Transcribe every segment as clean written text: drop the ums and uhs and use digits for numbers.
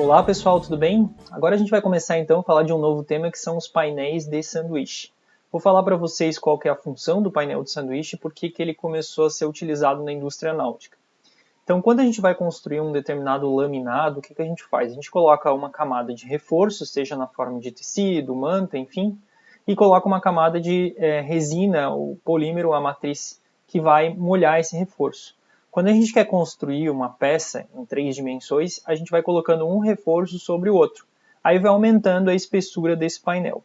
Olá pessoal, tudo bem? Agora a gente vai começar então a falar de um novo tema que são os painéis de sanduíche. Vou falar para vocês qual que é a função do painel de sanduíche e por que ele começou a ser utilizado na indústria náutica. Então, quando a gente vai construir um determinado laminado, o que a gente faz? A gente coloca uma camada de reforço, seja na forma de tecido, manta, enfim, e coloca uma camada de resina, ou polímero, a matriz, que vai molhar esse reforço. Quando a gente quer construir uma peça em 3 dimensões, a gente vai colocando um reforço sobre o outro. Aí vai aumentando a espessura desse painel.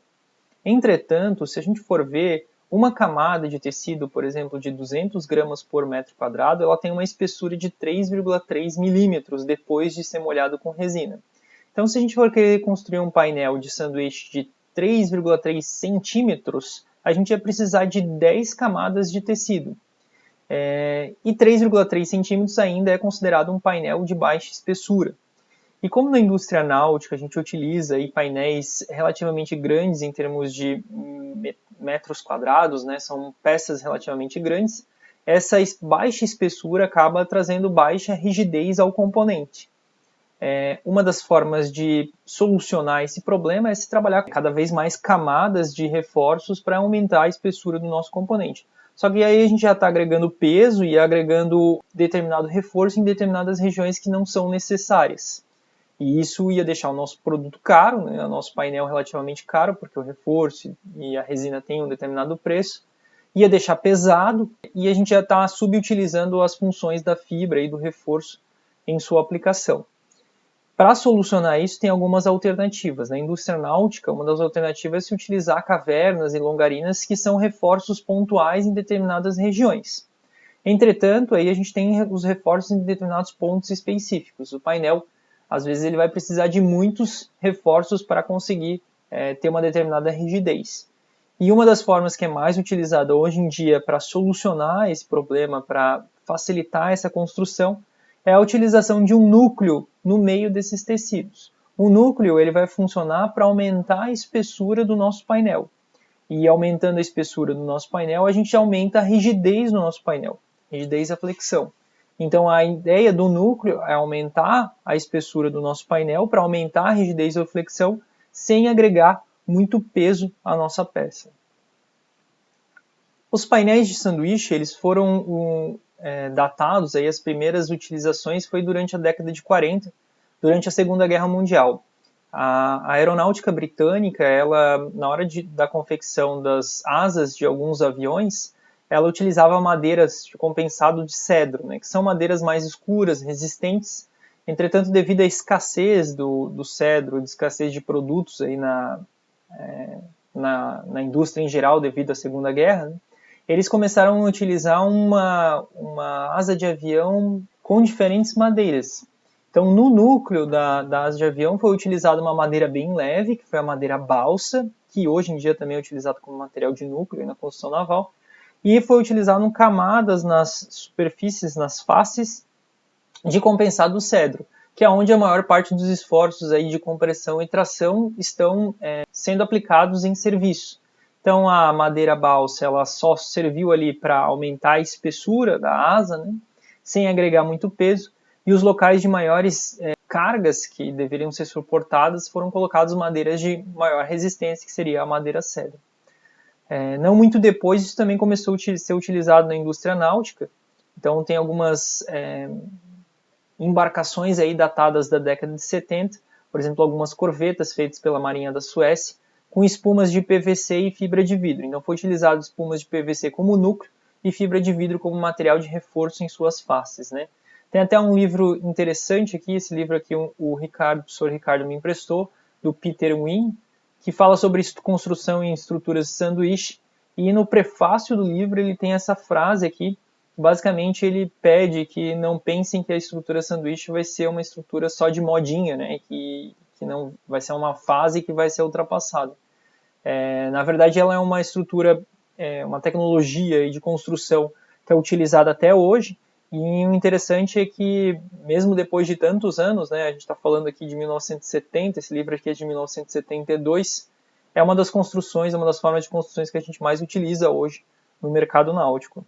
Entretanto, se a gente for ver, uma camada de tecido, por exemplo, de 200 gramas por metro quadrado, ela tem uma espessura de 3,3 milímetros depois de ser molhado com resina. Então, se a gente for querer construir um painel de sanduíche de 3,3 centímetros, a gente vai precisar de 10 camadas de tecido. E 3,3 centímetros ainda é considerado um painel de baixa espessura. E como na indústria náutica a gente utiliza aí painéis relativamente grandes em termos de metros quadrados, né, são peças relativamente grandes, essa baixa espessura acaba trazendo baixa rigidez ao componente. Uma das formas de solucionar esse problema é se trabalhar com cada vez mais camadas de reforços para aumentar a espessura do nosso componente. Só que aí a gente já está agregando peso e agregando determinado reforço em determinadas regiões que não são necessárias. E isso ia deixar o nosso produto caro, né, o nosso painel relativamente caro, porque o reforço e a resina têm um determinado preço, ia deixar pesado e a gente já está subutilizando as funções da fibra e do reforço em sua aplicação. Para solucionar isso, tem algumas alternativas. Na indústria náutica, uma das alternativas é se utilizar cavernas e longarinas, que são reforços pontuais em determinadas regiões. Entretanto, aí a gente tem os reforços em determinados pontos específicos. O painel, às vezes, ele vai precisar de muitos reforços para conseguir ter uma determinada rigidez. E uma das formas que é mais utilizada hoje em dia para solucionar esse problema, para facilitar essa construção, é a utilização de um núcleo no meio desses tecidos. O núcleo ele vai funcionar para aumentar a espessura do nosso painel. E aumentando a espessura do nosso painel, a gente aumenta a rigidez do nosso painel. Rigidez e flexão. Então a ideia do núcleo é aumentar a espessura do nosso painel para aumentar a rigidez ou flexão sem agregar muito peso à nossa peça. Os painéis de sanduíche eles foram datados, aí as primeiras utilizações foi durante a década de 40, durante a Segunda Guerra Mundial. A aeronáutica britânica, ela, na hora da confecção das asas de alguns aviões, ela utilizava madeiras de compensado de cedro, né, que são madeiras mais escuras, resistentes. Entretanto, devido à escassez do cedro, de escassez de produtos aí na indústria em geral, devido à Segunda Guerra, né, eles começaram a utilizar uma asa de avião com diferentes madeiras. Então, no núcleo da asa de avião foi utilizada uma madeira bem leve, que foi a madeira balsa, que hoje em dia também é utilizada como material de núcleo na construção naval, e foi utilizado camadas nas superfícies, nas faces, de compensado cedro, que é onde a maior parte dos esforços aí de compressão e tração estão sendo aplicados em serviço. Então a madeira balsa ela só serviu ali para aumentar a espessura da asa, né, sem agregar muito peso, e os locais de maiores cargas que deveriam ser suportadas foram colocados madeiras de maior resistência, que seria a madeira cedro. Não muito depois isso também começou a ser utilizado na indústria náutica, então tem algumas embarcações aí datadas da década de 70, por exemplo, algumas corvetas feitas pela Marinha da Suécia, com espumas de PVC e fibra de vidro. Então foi utilizado espumas de PVC como núcleo e fibra de vidro como material de reforço em suas faces, né? Tem até um livro interessante aqui, esse livro aqui o professor Ricardo me emprestou, do Peter Wynne, que fala sobre construção em estruturas de sanduíche, e no prefácio do livro ele tem essa frase aqui. Basicamente ele pede que não pensem que a estrutura sanduíche vai ser uma estrutura só de modinha, né? Que não vai ser uma fase que vai ser ultrapassada. Na verdade ela é uma estrutura, uma tecnologia de construção que é utilizada até hoje, e o interessante é que mesmo depois de tantos anos, né, a gente está falando aqui de 1970, esse livro aqui é de 1972, é uma das construções, uma das formas de construções que a gente mais utiliza hoje no mercado náutico.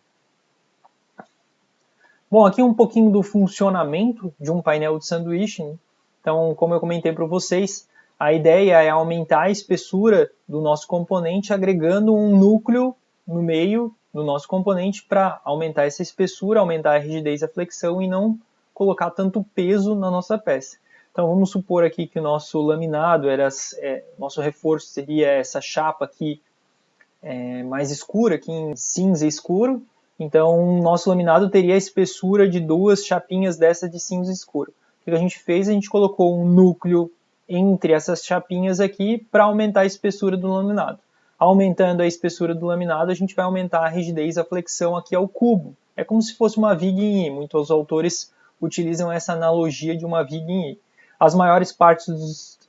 Bom, aqui um pouquinho do funcionamento de um painel de sanduíche, né? Então, como eu comentei para vocês, a ideia é aumentar a espessura do nosso componente agregando um núcleo no meio do nosso componente para aumentar essa espessura, aumentar a rigidez e a flexão e não colocar tanto peso na nossa peça. Então vamos supor aqui que o nosso laminado, nosso reforço seria essa chapa aqui mais escura, aqui em cinza escuro. Então o nosso laminado teria a espessura de 2 chapinhas dessa de cinza escuro. O que a gente fez? A gente colocou um núcleo entre essas chapinhas aqui para aumentar a espessura do laminado. Aumentando a espessura do laminado, a gente vai aumentar a rigidez, a flexão aqui ao cubo. É como se fosse uma viga em I. Muitos autores utilizam essa analogia de uma viga em I. As maiores partes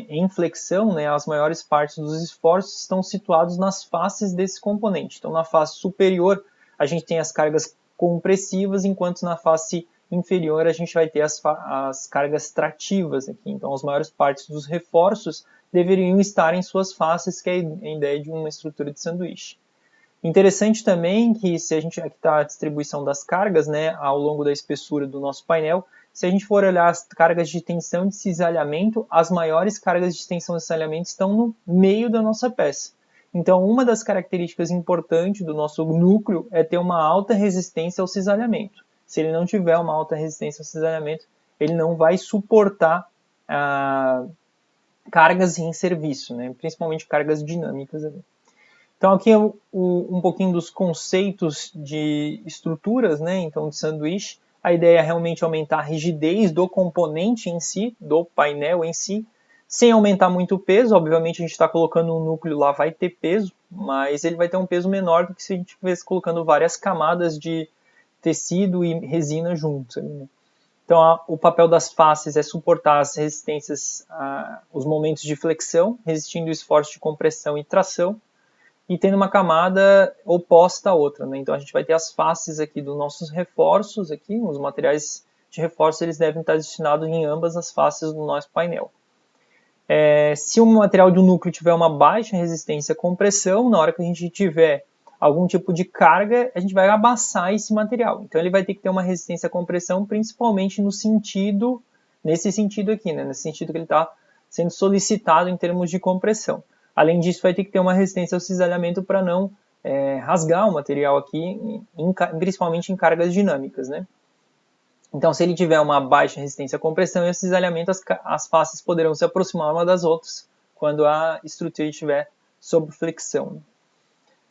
em flexão, né, as maiores partes dos esforços estão situados nas faces desse componente. Então, na face superior, a gente tem as cargas compressivas, enquanto na face inferior a gente vai ter as cargas trativas aqui. Então, as maiores partes dos reforços deveriam estar em suas faces, que é a ideia de uma estrutura de sanduíche. Interessante também que se a gente aqui está a distribuição das cargas, né, ao longo da espessura do nosso painel, se a gente for olhar as cargas de tensão e de cisalhamento, as maiores cargas de tensão e cisalhamento estão no meio da nossa peça. Então, uma das características importantes do nosso núcleo é ter uma alta resistência ao cisalhamento. Se ele não tiver uma alta resistência ao cisalhamento, ele não vai suportar cargas em serviço, né, principalmente cargas dinâmicas. Então aqui é um pouquinho dos conceitos de estruturas, né? Então de sanduíche. A ideia é realmente aumentar a rigidez do componente em si, do painel em si, sem aumentar muito o peso. Obviamente a gente está colocando um núcleo lá, vai ter peso, mas ele vai ter um peso menor do que se a gente estivesse colocando várias camadas de tecido e resina juntos. Né? Então o papel das faces é suportar as resistências, os momentos de flexão, resistindo o esforço de compressão e tração, e tendo uma camada oposta à outra, né? Então a gente vai ter as faces aqui dos nossos reforços aqui, os materiais de reforço eles devem estar destinados em ambas as faces do nosso painel. Se o material do núcleo tiver uma baixa resistência à compressão, na hora que a gente tiver algum tipo de carga, a gente vai amassar esse material. Então ele vai ter que ter uma resistência à compressão, principalmente nesse sentido aqui, né? Nesse sentido que ele está sendo solicitado em termos de compressão. Além disso, vai ter que ter uma resistência ao cisalhamento para não rasgar o material aqui, principalmente em cargas dinâmicas, né? Então, se ele tiver uma baixa resistência à compressão e ao cisalhamento, as faces poderão se aproximar uma das outras quando a estrutura estiver sob flexão.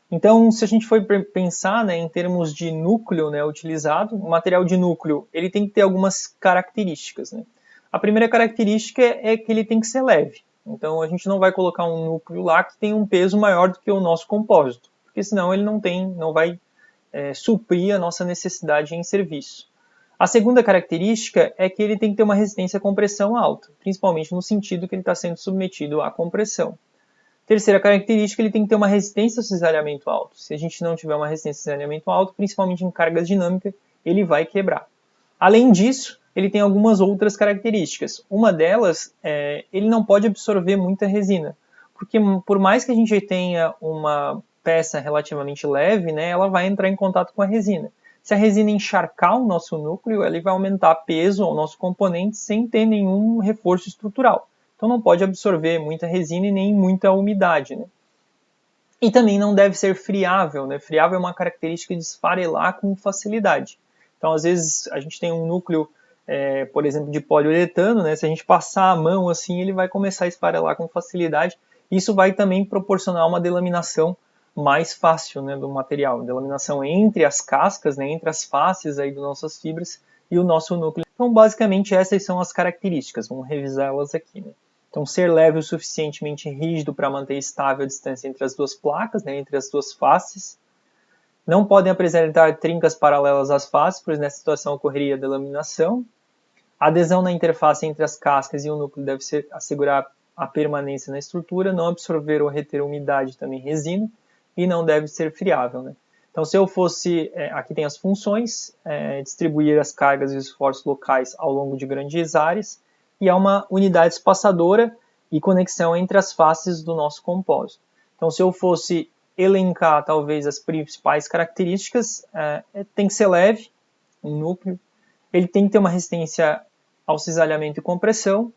Então, se a gente for pensar, né, em termos de núcleo, né, utilizado, o material de núcleo ele tem que ter algumas características. Né? A primeira característica é que ele tem que ser leve. Então a gente não vai colocar um núcleo lá que tem um peso maior do que o nosso compósito, porque senão ele não vai suprir a nossa necessidade em serviço. A segunda característica é que ele tem que ter uma resistência à compressão alta, principalmente no sentido que ele está sendo submetido à compressão. Terceira característica, ele tem que ter uma resistência ao cisalhamento alto. Se a gente não tiver uma resistência ao cisalhamento alto, principalmente em cargas dinâmicas, ele vai quebrar. Além disso, ele tem algumas outras características. Uma delas ele não pode absorver muita resina, porque por mais que a gente tenha uma peça relativamente leve, né, ela vai entrar em contato com a resina. Se a resina encharcar o nosso núcleo, ele vai aumentar peso ao nosso componente sem ter nenhum reforço estrutural. Então não pode absorver muita resina e nem muita umidade. Né? E também não deve ser friável. Né? Friável é uma característica de esfarelar com facilidade. Então às vezes a gente tem um núcleo por exemplo, de poliuretano, né? Se a gente passar a mão assim, ele vai começar a esfarelar com facilidade. Isso vai também proporcionar uma delaminação mais fácil, né, do material, delaminação entre as cascas, né, entre as faces aí das nossas fibras e o nosso núcleo. Então, basicamente, essas são as características. Vamos revisá-las aqui. Né? Então, ser leve o suficientemente rígido para manter estável a distância entre as duas placas, né, entre as duas faces. Não podem apresentar trincas paralelas às faces, pois nessa situação ocorreria a delaminação. A adesão na interface entre as cascas e o núcleo deve assegurar a permanência na estrutura, não absorver ou reter umidade, também resina, e não deve ser friável. Né? Então, se eu fosse, aqui tem as funções, distribuir as cargas e os esforços locais ao longo de grandes áreas, e há uma unidade espaçadora e conexão entre as faces do nosso compósito. Então, se eu fosse elencar, talvez, as principais características, tem que ser leve, um núcleo, ele tem que ter uma resistência ao cisalhamento e compressão.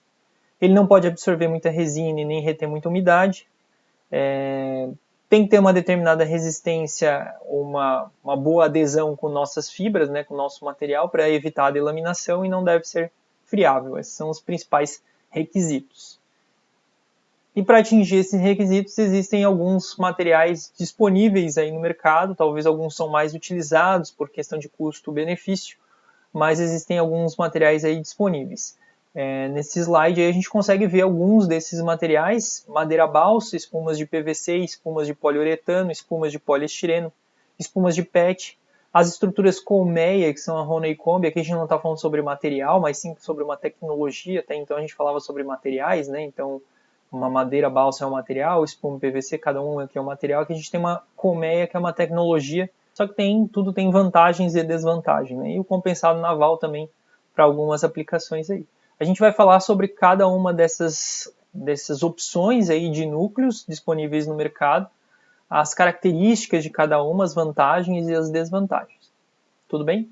Ele não pode absorver muita resina e nem reter muita umidade. Tem que ter uma determinada resistência, uma boa adesão com nossas fibras, né, com o nosso material, para evitar a delaminação, e não deve ser friável. Esses são os principais requisitos. E para atingir esses requisitos, existem alguns materiais disponíveis aí no mercado, talvez alguns são mais utilizados por questão de custo-benefício, mas existem alguns materiais aí disponíveis. Nesse slide aí a gente consegue ver alguns desses materiais: madeira balsa, espumas de PVC, espumas de poliuretano, espumas de poliestireno, espumas de PET, as estruturas colmeia, que são a Honeycomb. Aqui a gente não está falando sobre material, mas sim sobre uma tecnologia. Até então a gente falava sobre materiais, né? Então uma madeira balsa é um material, espuma PVC, cada um aqui é um material. Aqui a gente tem uma colmeia, que é uma tecnologia, só que tudo tem vantagens e desvantagens, né? E o compensado naval também, para algumas aplicações aí. A gente vai falar sobre cada uma dessas opções aí de núcleos disponíveis no mercado, as características de cada uma, as vantagens e as desvantagens. Tudo bem?